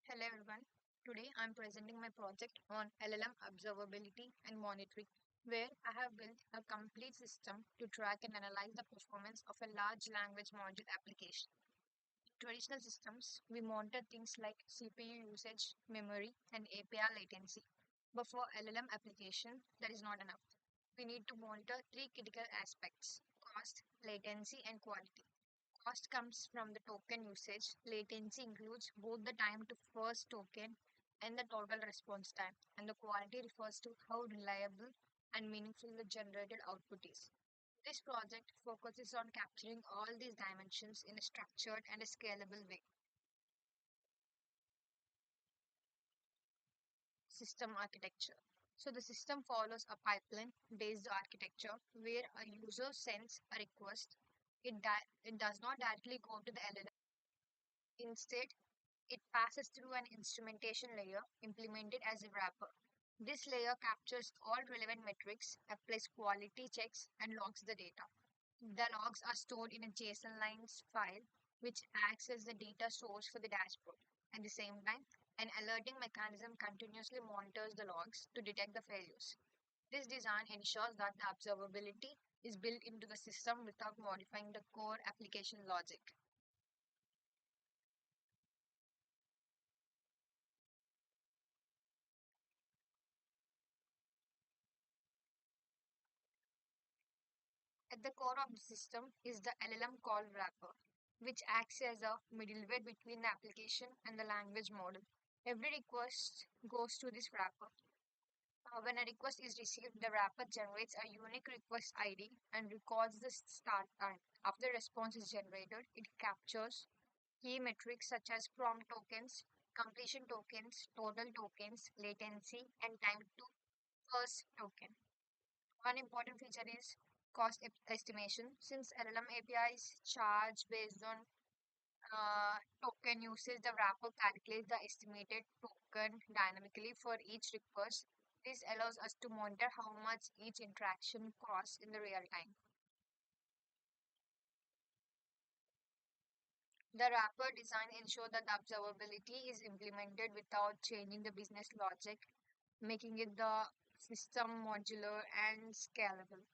Hello everyone. Today I'm presenting my project on LLM observability and monitoring, where I have built a complete system to track and analyze the performance of a large language module application. In traditional systems, we monitor things like CPU usage, memory, and API latency. But for LLM application, that is not enough. We need to monitor three critical aspects: cost, latency, and quality. Cost comes from the token usage. Latency includes both the time to first token and the total response time. And the quality refers to how reliable and meaningful the generated output is. This project focuses on capturing all these dimensions in a structured and a scalable way. System architecture. So the system follows a pipeline based architecture where a user sends a request. It does not directly go to the LLM. Instead, it passes through an instrumentation layer implemented as a wrapper. This layer captures all relevant metrics, applies quality checks, and logs the data. The logs are stored in a JSON lines file, which acts as the data source for the dashboard. At the same time, an alerting mechanism continuously monitors the logs to detect the failures. This design ensures that the observability is built into the system without modifying the core application logic. At the core of the system is the LLM call wrapper, which acts as a middleware between the application and the language model. Every request goes to this wrapper. When a request is received, the wrapper generates a unique request ID and records the start time. After the response is generated, it captures key metrics such as prompt tokens, completion tokens, total tokens, latency, and time to first token. One important feature is estimation. Since LLM APIs charge based on token usage, the wrapper calculates the estimated token dynamically for each request. This allows us to monitor how much each interaction costs in the real time. The wrapper design ensures that the observability is implemented without changing the business logic, making it the system modular and scalable.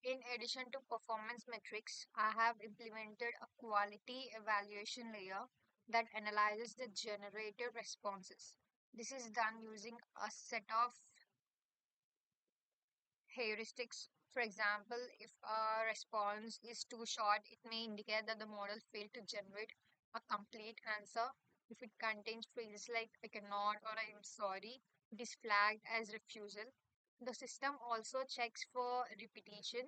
In addition to performance metrics, I have implemented a quality evaluation layer that analyzes the generated responses. This is done using a set of heuristics. For example, if a response is too short, it may indicate that the model failed to generate a complete answer. If it contains phrases like I cannot or I am sorry, it is flagged as refusal. The system also checks for repetition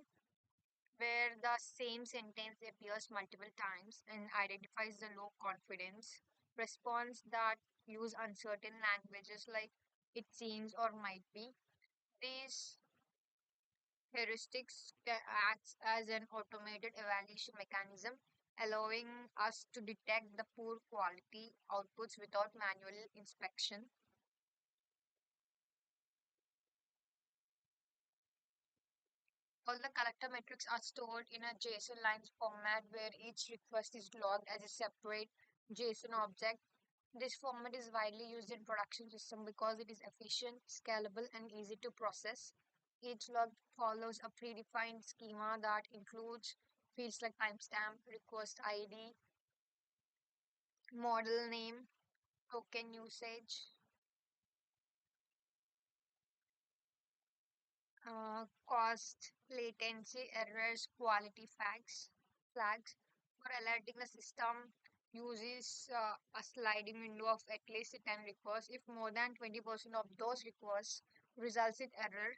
where the same sentence appears multiple times and identifies the low confidence response that use uncertain languages like it seems or might be. These heuristics acts as an automated evaluation mechanism, allowing us to detect the poor quality outputs without manual inspection. All the collector metrics are stored in a JSON lines format where each request is logged as a separate JSON object. This format is widely used in production system because it is efficient, scalable, and easy to process. Each log follows a predefined schema that includes fields like timestamp, request ID, model name, token usage, cost, latency, errors, quality flags. For alerting the system uses a sliding window of at least 10 requests. If more than 20% of those requests results in error,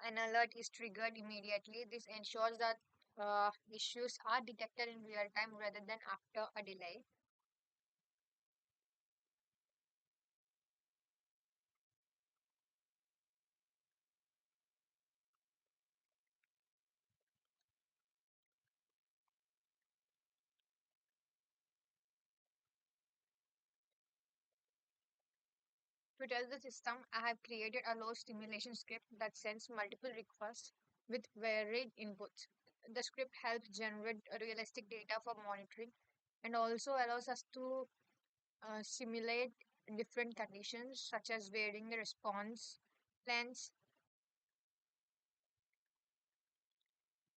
an alert is triggered immediately. This ensures that issues are detected in real time rather than after a delay. To tell the system, I have created a low stimulation script that sends multiple requests with varied inputs. The script helps generate realistic data for monitoring and also allows us to simulate different conditions such as varying the response lengths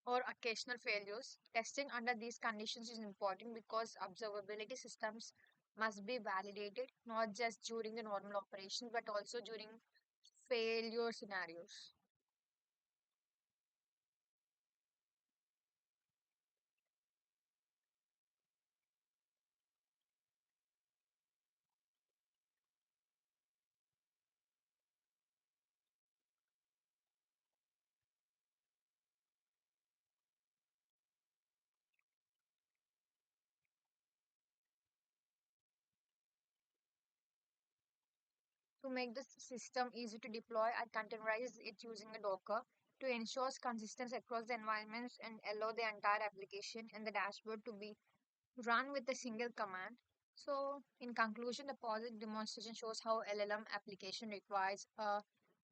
or occasional failures. Testing under these conditions is important because observability systems must be validated not just during the normal operation but also during failure scenarios. To make the system easy to deploy, I containerize it using a Docker to ensure consistency across the environments and allow the entire application and the dashboard to be run with a single command. So, in conclusion, the project demonstration shows how LLM application requires a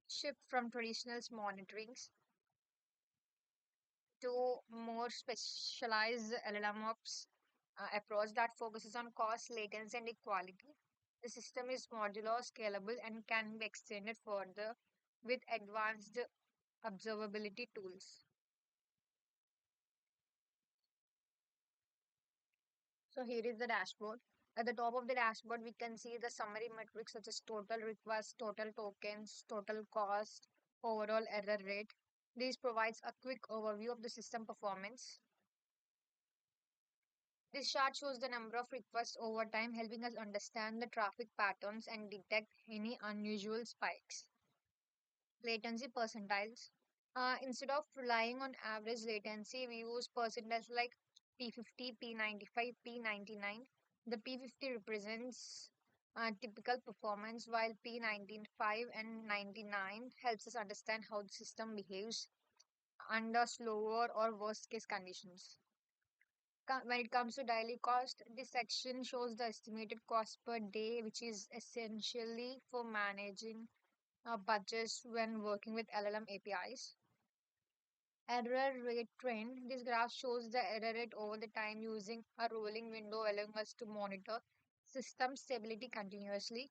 shift from traditional monitorings to more specialized LLM ops approach that focuses on cost, latency, and equality. The system is modular, scalable, and can be extended further with advanced observability tools. So here is the dashboard. At the top of the dashboard, we can see the summary metrics such as total requests, total tokens, total cost, overall error rate. This provides a quick overview of the system performance. This chart shows the number of requests over time, helping us understand the traffic patterns and detect any unusual spikes. Latency percentiles. Instead of relying on average latency, we use percentiles like P50, P95, P99. The P50 represents typical performance, while P95 and 99 helps us understand how the system behaves under slower or worst case conditions. When it comes to daily cost, this section shows the estimated cost per day, which is essentially for managing budgets when working with LLM APIs. Error rate trend. This graph shows the error rate over the time using a rolling window, allowing us to monitor system stability continuously.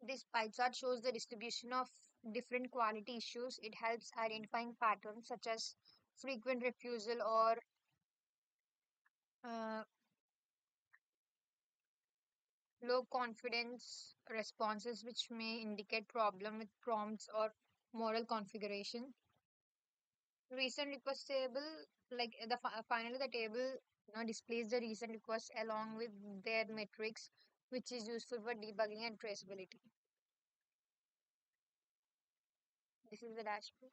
This pie chart shows the distribution of different quality issues. It helps identifying patterns such as frequent refusal or uh, low confidence responses, which may indicate problem with prompts or model configuration. Recent request table, like finally the table displays the recent requests along with their metrics, which is useful for debugging and traceability. This is the dashboard.